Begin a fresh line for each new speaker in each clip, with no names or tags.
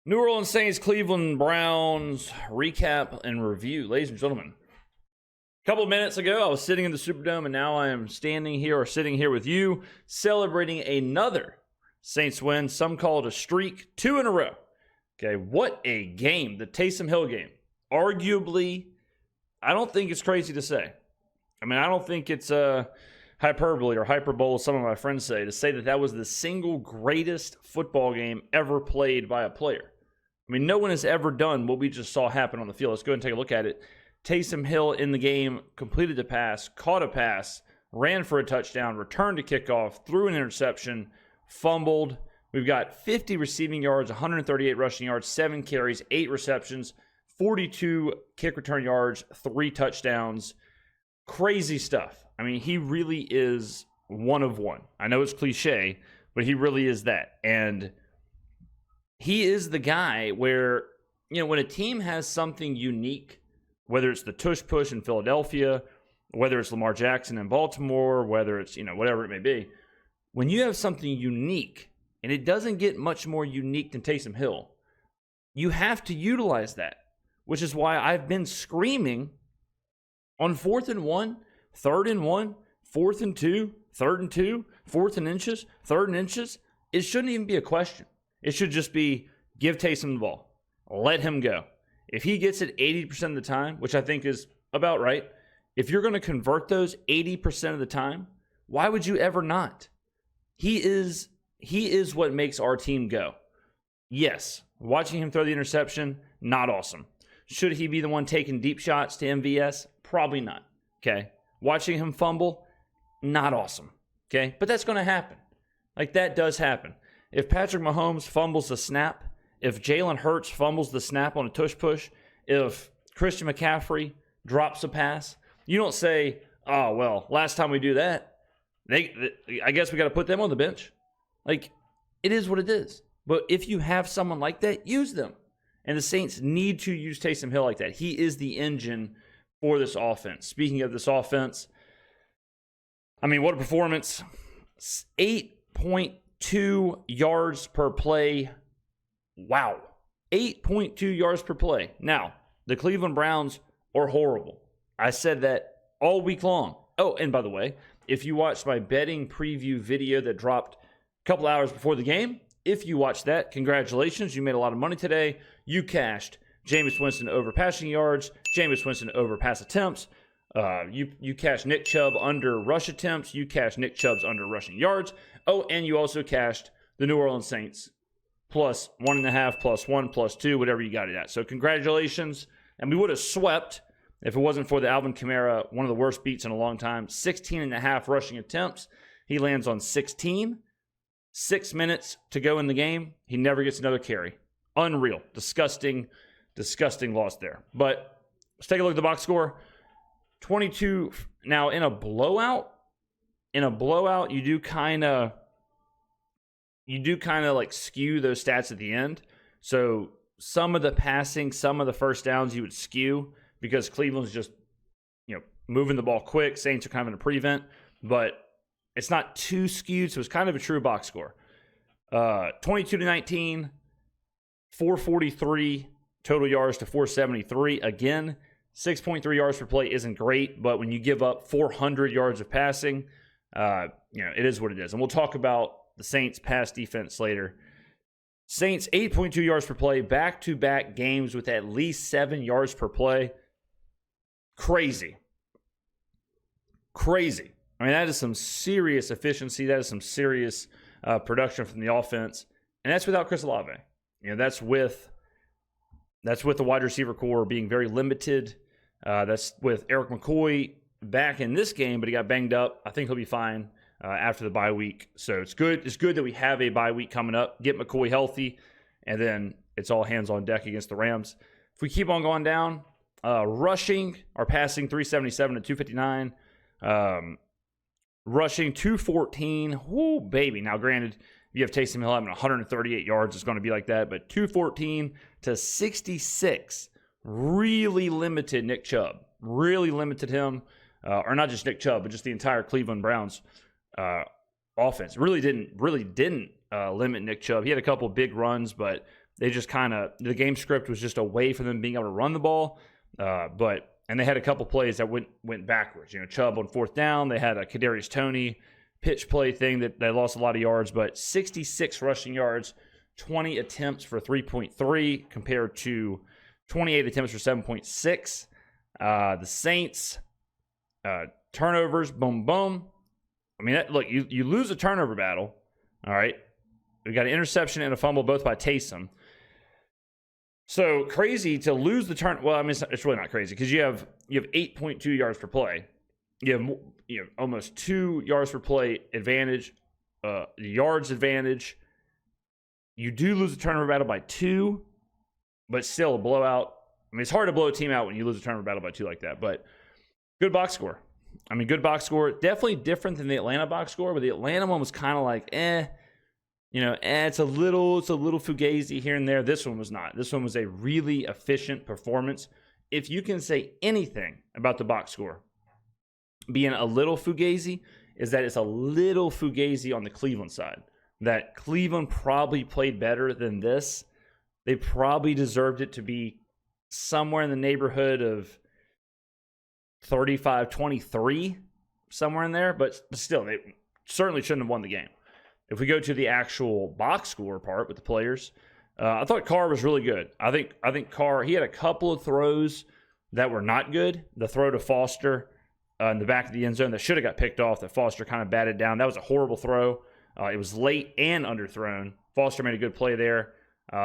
New Orleans Saints, Cleveland Browns recap and review. Ladies and gentlemen, a couple of minutes ago, I was sitting in the Superdome, and now I am sitting here with you, celebrating another Saints win. Some call it a streak, 2 in a row. Okay, what a game. The Taysom Hill game. Arguably, I don't think it's crazy to say. I mean, I don't think it's hyperbole or hyperbole, some of my friends say, to say that that was the single greatest football game ever played by a player. I mean, no one has ever done what we just saw happen on the field. Let's go ahead and take a look at it. Taysom Hill in the game, completed the pass, caught a pass, ran for a touchdown, returned to kickoff, threw an interception, fumbled. We've got 50 receiving yards, 138 rushing yards, 7 carries, 8 receptions, 42 kick return yards, 3 touchdowns. Crazy stuff. I mean, he really is one of one. I know it's cliche, but he really is that. And he is the guy where, when a team has something unique, whether it's the tush push in Philadelphia, whether it's Lamar Jackson in Baltimore, whether it's, whatever it may be, when you have something unique, and it doesn't get much more unique than Taysom Hill, you have to utilize that, which is why I've been screaming on 4th and 1, 3rd and 1, 4th and 2, 3rd and 2, 4th and inches, 3rd and inches. It shouldn't even be a question. It should just be give Taysom the ball. Let him go. If he gets it 80% of the time, which I think is about right, if you're going to convert those 80% of the time, why would you ever not? He is what makes our team go. Yes, watching him throw the interception, not awesome. Should he be the one taking deep shots to MVS? Probably not. Okay. Watching him fumble, not awesome. Okay. But that's going to happen. Like, that does happen. If Patrick Mahomes fumbles the snap, if Jalen Hurts fumbles the snap on a tush push, if Christian McCaffrey drops a pass, you don't say, oh, well, last time we do that, I guess we got to put them on the bench. Like, it is what it is. But if you have someone like that, use them. And the Saints need to use Taysom Hill like that. He is the engine for this offense. Speaking of this offense, I mean, what a performance. 8.2 yards per play. Wow. 8.2 yards per play. Now, the Cleveland Browns are horrible. I said that all week long. Oh, and by the way, if you watched my betting preview video that dropped a couple hours before the game, if you watched that, congratulations. You made a lot of money today. You cashed Jameis Winston over passing yards, Jameis Winston over pass attempts. You cashed Nick Chubb under rush attempts. You cashed Nick Chubb's under rushing yards. Oh, and you also cashed the New Orleans Saints plus 1.5, plus 1, plus 2, whatever you got it at. So congratulations. And we would have swept if it wasn't for the Alvin Kamara, one of the worst beats in a long time. 16.5 rushing attempts. He lands on 16. 6 minutes to go in the game. He never gets another carry. Unreal. Disgusting loss there. But let's take a look at the box score. 22. Now, in a blowout, you do kind of like skew those stats at the end. So some of the passing, some of the first downs you would skew because Cleveland's just, moving the ball quick. Saints are kind of in a prevent, but it's not too skewed, so it's kind of a true box score. 22-19, 443 total yards to 473. Again, 6.3 yards per play isn't great, but when you give up 400 yards of passing, it is what it is. And we'll talk about the Saints' pass defense later. Saints, 8.2 yards per play, back-to-back games with at least 7 yards per play. Crazy. I mean, that is some serious efficiency. That is some serious production from the offense. And that's without Chris Olave. That's with the wide receiver core being very limited. That's with Eric McCoy back in this game, but he got banged up. I think he'll be fine after the bye week. So it's good. It's good that we have a bye week coming up. Get McCoy healthy, and then it's all hands on deck against the Rams. If we keep on going down, rushing or passing 377 to 259. Rushing 214. Whoo, baby. Now, granted, if you have Taysom Hill having 138 yards, it's going to be like that. But 214 to 66 really limited Nick Chubb. Really limited him. Or not just Nick Chubb, but just the entire Cleveland Browns offense. Really didn't limit Nick Chubb. He had a couple big runs, but They just the game script was just away from them being able to run the ball. And they had a couple plays that went backwards. Chubb on fourth down. They had a Kadarius Toney pitch play thing that they lost a lot of yards, but 66 rushing yards, 20 attempts for 3.3 compared to 28 attempts for 7.6. The Saints, turnovers, boom, boom. I mean, look, you lose a turnover battle, all right? We got an interception and a fumble, both by Taysom. So crazy to lose the turn. Well, I mean, it's really not crazy because you have 8.2 yards per play. You have almost 2 yards per play advantage, yards advantage. You do lose a turnover battle by 2, but still a blowout. I mean, it's hard to blow a team out when you lose a turnover battle by 2 like that, but good box score. I mean, good box score. Definitely different than the Atlanta box score, but the Atlanta one was kind of like, it's a little fugazi here and there. This one was not. This one was a really efficient performance. If you can say anything about the box score being a little fugazi, is that it's a little fugazi on the Cleveland side. That Cleveland probably played better than this. They probably deserved it to be somewhere in the neighborhood of 35-23, somewhere in there. But still, they certainly shouldn't have won the game. If we go to the actual box score part with the players, I thought Carr was really good. I think Carr, he had a couple of throws that were not good. The throw to Foster in the back of the end zone that should have got picked off, that Foster kind of batted down. That was a horrible throw. It was late and underthrown. Foster made a good play there.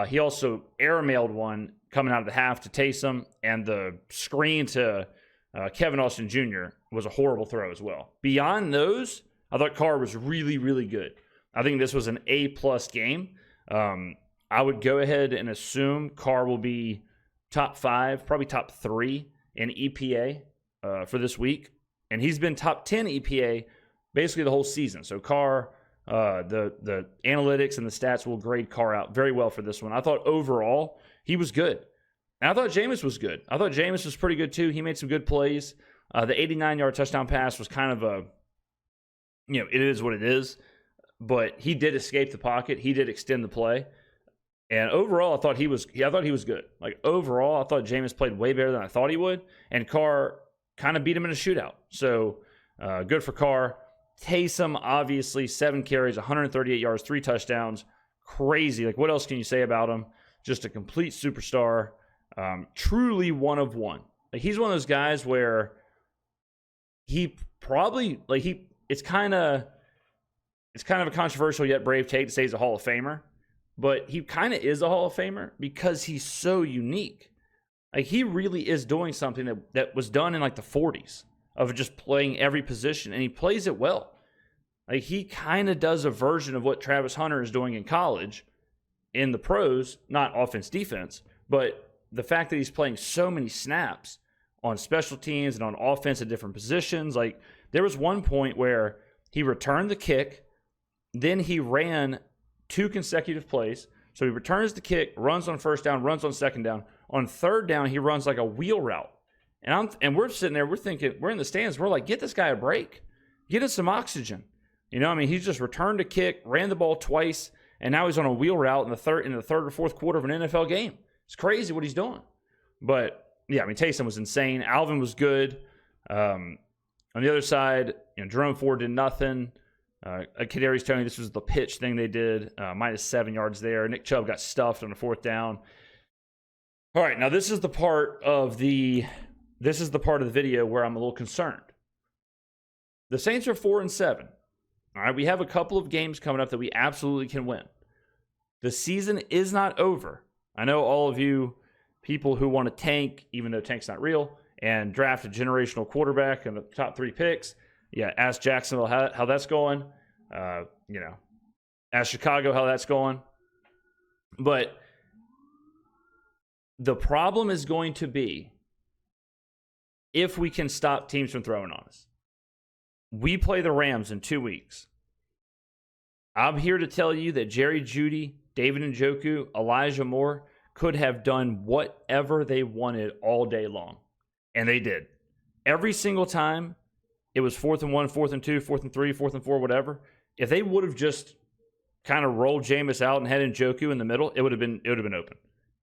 He also airmailed one coming out of the half to Taysom, and the screen to Kevin Austin Jr. was a horrible throw as well. Beyond those, I thought Carr was really, really good. I think this was an A-plus game. I would go ahead and assume Carr will be top 5, probably top 3 in EPA for this week. And he's been top 10 EPA basically the whole season. So Carr, the analytics and the stats will grade Carr out very well for this one. I thought overall he was good. And I thought Jameis was good. I thought Jameis was pretty good too. He made some good plays. The 89-yard touchdown pass was kind of it is what it is. But he did escape the pocket. He did extend the play. And overall, I thought he was good. Like, overall, I thought Jameis played way better than I thought he would. And Carr kind of beat him in a shootout. So, good for Carr. Taysom, obviously, 7 carries, 138 yards, 3 touchdowns. Crazy. Like, what else can you say about him? Just a complete superstar. Truly one of one. Like, he's one of those guys where he probably, it's kind of a controversial yet brave take to say he's a Hall of Famer, but he kind of is a Hall of Famer because he's so unique. Like, he really is doing something that was done in like the 40s of just playing every position, and he plays it well. Like, he kind of does a version of what Travis Hunter is doing in college in the pros, not offense, defense, but the fact that he's playing so many snaps on special teams and on offense at different positions. Like, there was one point where he returned the kick, then he ran 2 consecutive plays. So he returns the kick, runs on first down, runs on second down. On third down, he runs like a wheel route. And we're sitting there, we're thinking, we're in the stands, we're like, get this guy a break. Get him some oxygen. He's just returned a kick, ran the ball twice, and now he's on a wheel route in the third or fourth quarter of an NFL game. It's crazy what he's doing. But, yeah, Taysom was insane. Alvin was good. On the other side, Jerome Ford did nothing. Kadarius Toney, this was the pitch thing they did, minus 7 yards there. Nick Chubb got stuffed on the fourth down. All right, now this is the part of the video where I'm a little concerned. The Saints are 4-7. All right, we have a couple of games coming up that we absolutely can win. The season is not over. I know all of you people who want to tank, even though tank's not real, and draft a generational quarterback in the top 3 picks. Yeah, ask Jacksonville how that's going. Ask Chicago how that's going. But the problem is going to be if we can stop teams from throwing on us. We play the Rams in 2 weeks. I'm here to tell you that Jerry Jeudy, David Njoku, Elijah Moore could have done whatever they wanted all day long. And they did. Every single time it was 4th and 1, 4th and 2, 4th and 3, 4th and 4, whatever. If they would have just kind of rolled Jameis out and had Njoku in the middle, it would have been open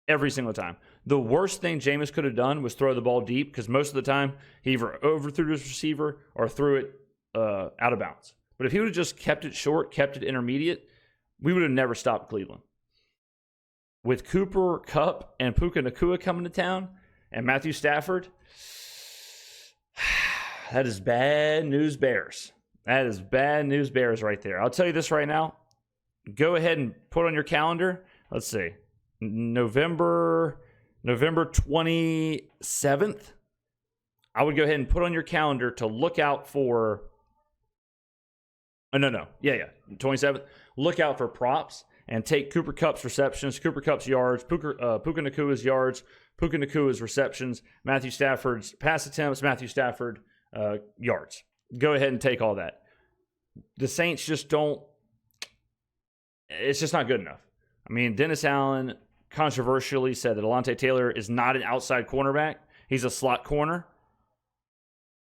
every single time. The worst thing Jameis could have done was throw the ball deep, because most of the time he either overthrew his receiver or threw it out of bounds. But if he would have just kept it short, kept it intermediate, we would have never stopped Cleveland. With Cooper Kupp and Puka Nacua coming to town and Matthew Stafford, that is bad news Bears. That is bad news Bears right there. I'll tell you this right now. Go ahead and put on your calendar. Let's see. November 27th. I would go ahead and put on your calendar to look out for... Oh, no. Yeah. 27th. Look out for props and take Cooper Kupp's receptions, Cooper Kupp's yards, Puka Nacua's yards, Puka Nacua's receptions, Matthew Stafford's pass attempts, Matthew Stafford yards. Go ahead and take all that. The Saints just don't... It's just not good enough. I mean, Dennis Allen controversially said that Alontae Taylor is not an outside cornerback. He's a slot corner.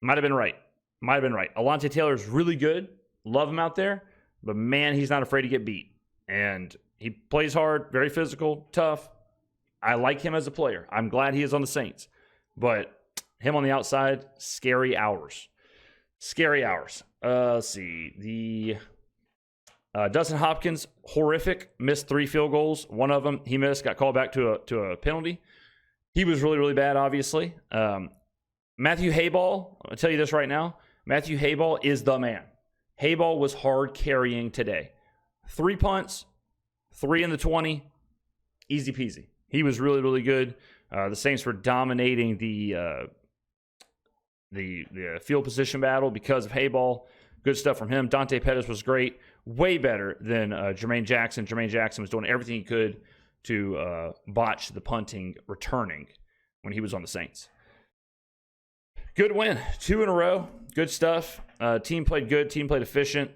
Might have been right. Alontae Taylor is really good. Love him out there. But, man, he's not afraid to get beat. And he plays hard, very physical, tough. I like him as a player. I'm glad he is on the Saints. But him on the outside, scary hours. Let's see. Dustin Hopkins, horrific. Missed 3 field goals. One of them he missed, got called back to a penalty. He was really, really bad, obviously. Matthew Hayball, I'll tell you this right now. Matthew Hayball is the man. Hayball was hard carrying today. 3 punts, 3 in the 20. Easy peasy. He was really, really good. The Saints were dominating the field position battle because of Hayball. Good stuff from him. Dante Pettis was great. Way better than Jermaine Jackson. Jermaine Jackson was doing everything he could to botch the punting returning when he was on the Saints. Good win. 2 in a row. Good stuff. Team played good. Team played efficient.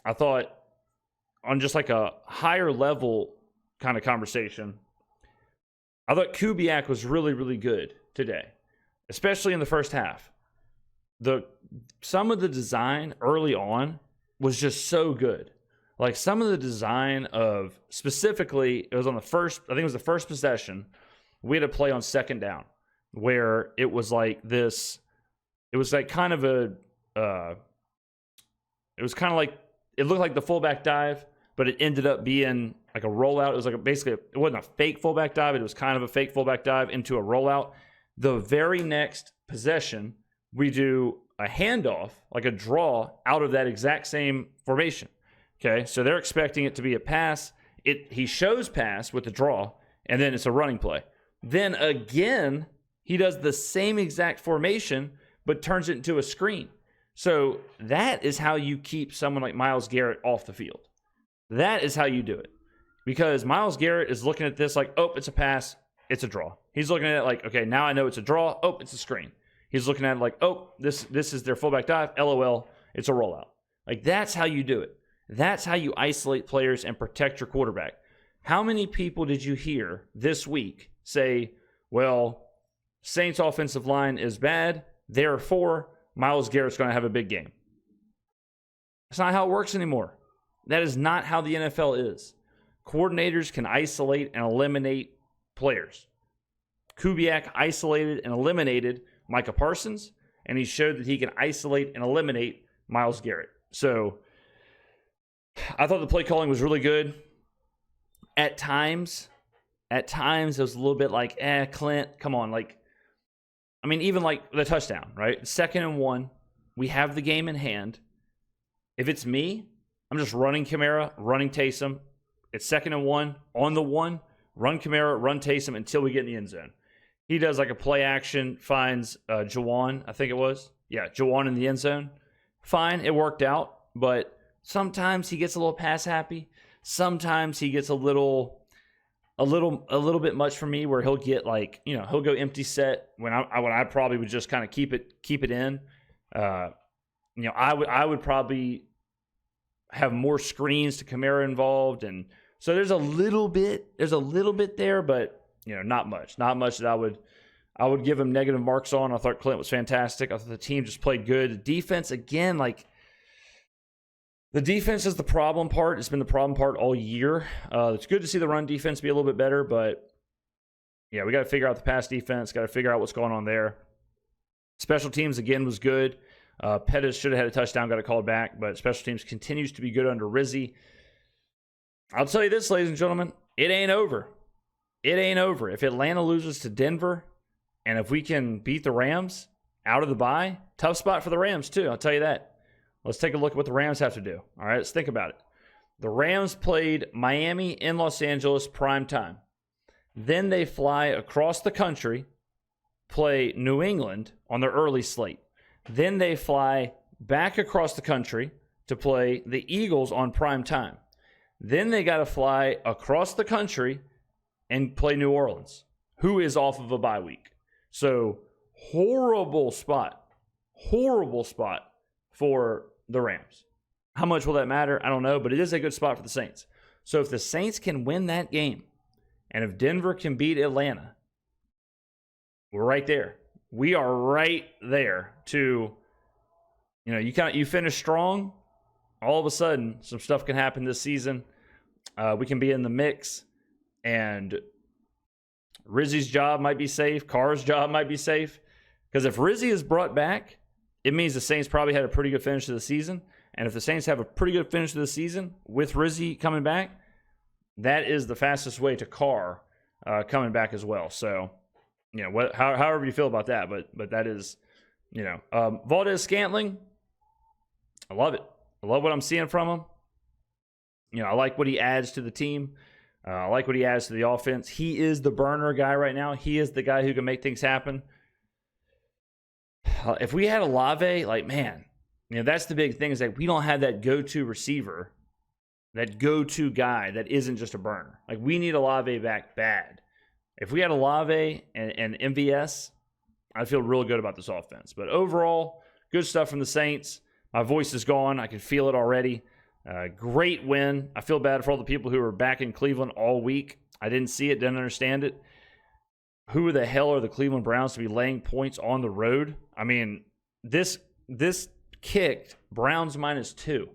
I thought on just like a higher level kind of conversation, I thought Kubiak was really, really good today, especially in the first half. Some of the design early on was just so good. Like some of the design of specifically, it was on the first, I think it was the first possession, we had a play on second down where it was like this, it was like kind of it was kind of like, it looked like the fullback dive, but it ended up being like a rollout. It was like basically, it wasn't a fake fullback dive, it was kind of a fake fullback dive into a rollout. The very next possession, we do a handoff, like a draw out of that exact same formation. Okay, so they're expecting it to be a pass. He shows pass with the draw, and then it's a running play. Then again, he does the same exact formation, but turns it into a screen. So that is how you keep someone like Myles Garrett off the field. That is how you do it. Because Myles Garrett is looking at this like, oh, it's a pass, it's a draw. He's looking at it like, okay, now I know it's a draw. Oh, it's a screen. He's looking at it like, oh, this is their fullback dive. LOL, it's a rollout. Like, that's how you do it. That's how you isolate players and protect your quarterback. How many people did you hear this week say, well, Saints offensive line is bad, therefore Myles Garrett's going to have a big game? That's not how it works anymore. That is not how the NFL is. Coordinators can isolate and eliminate players. Kubiak isolated and eliminated Micah Parsons, and he showed that he can isolate and eliminate Myles Garrett. So I thought the play calling was really good. At times it was a little bit like, Clint, come on. Like, I mean, even like the touchdown, right? 2nd and 1, we have the game in hand. If it's me, I'm just running Kamara, running Taysom. It's 2nd and 1, on the 1, run Kamara, run Taysom until we get in the end zone. He does like a play action, finds Juwan, I think it was. Yeah, Juwan in the end zone. Fine, it worked out, but sometimes he gets a little pass happy. Sometimes he gets a little bit much for me, where he'll get like, he'll go empty set when I probably would just kind of keep it in. I would probably have more screens to Kamara involved, and so there's a little bit there, but not much that I would give him negative marks on. I thought Clint was fantastic. I thought the team just played good. The defense, again, like, The defense is the problem part. It's been the problem part all year. It's good to see the run defense be a little bit better, but yeah, we got to figure out the pass defense, got to figure out what's going on there. Special teams, again, was good. Pettis should have had a touchdown, got it called back, but special teams continues to be good under Rizzi. I'll tell you this, ladies and gentlemen, it ain't over. It ain't over. If Atlanta loses to Denver, and if we can beat the Rams out of the bye, tough spot for the Rams too, I'll tell you that. Let's take a look at what the Rams have to do. All right, let's think about it. The Rams played Miami in Los Angeles prime time. Then they fly across the country, play New England on their early slate. Then they fly back across the country to play the Eagles on prime time. Then they got to fly across the country and play New Orleans, who is off of a bye week. So horrible spot for the Rams. How much will that matter? I don't know, but it is a good spot for the Saints. So if the Saints can win that game, and if Denver can beat Atlanta, we're right there. We are right there to, you finish strong, all of a sudden some stuff can happen this season. We can be in the mix, and Rizzi's job might be safe. Carr's job might be safe. Because if Rizzi is brought back, it means the Saints probably had a pretty good finish to the season. And if the Saints have a pretty good finish to the season with Rizzi coming back, that is the fastest way to Carr coming back as well. So, however you feel about that, but that is, Valdes-Scantling, I love it. I love what I'm seeing from him. I like what he adds to the team. I like what he adds to the offense. He is the burner guy right now. He is the guy who can make things happen. If we had Olave, that's the big thing, is that we don't have that go-to receiver, that go-to guy that isn't just a burner. We need Olave back bad. If we had Olave and MVS, I feel real good about this offense. But overall, good stuff from the Saints. My voice is gone. I can feel it already. Great win. I feel bad for all the people who were back in Cleveland all week. I didn't see it, didn't understand it. Who the hell are the Cleveland Browns to be laying points on the road? I mean, this kicked Browns -2.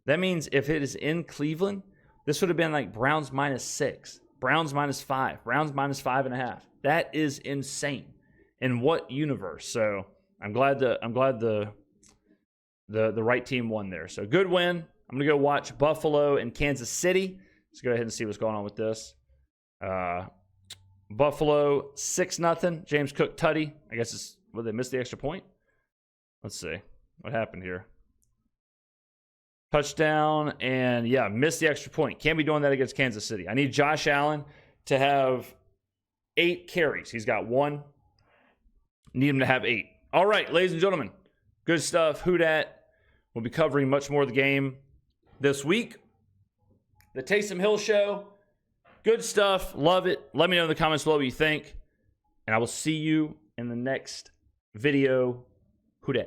That means if it is in Cleveland, this would have been Browns -6, Browns -5, Browns -5.5. That is insane. In what universe? So I'm glad the right team won there. So good win. I'm gonna go watch Buffalo and Kansas City. Let's go ahead and see what's going on with this. Buffalo 6-0. James Cook tutty. I guess they missed the extra point. Let's see what happened here. Touchdown, and missed the extra point. Can't be doing that against Kansas City. I need Josh Allen to have 8 carries. He's got 1. Need him to have 8. All right, ladies and gentlemen, good stuff. Who dat? We'll be covering much more of the game this week. The Taysom Hill Show. Good stuff. Love it. Let me know in the comments below what you think. And I will see you in the next video. Who dat?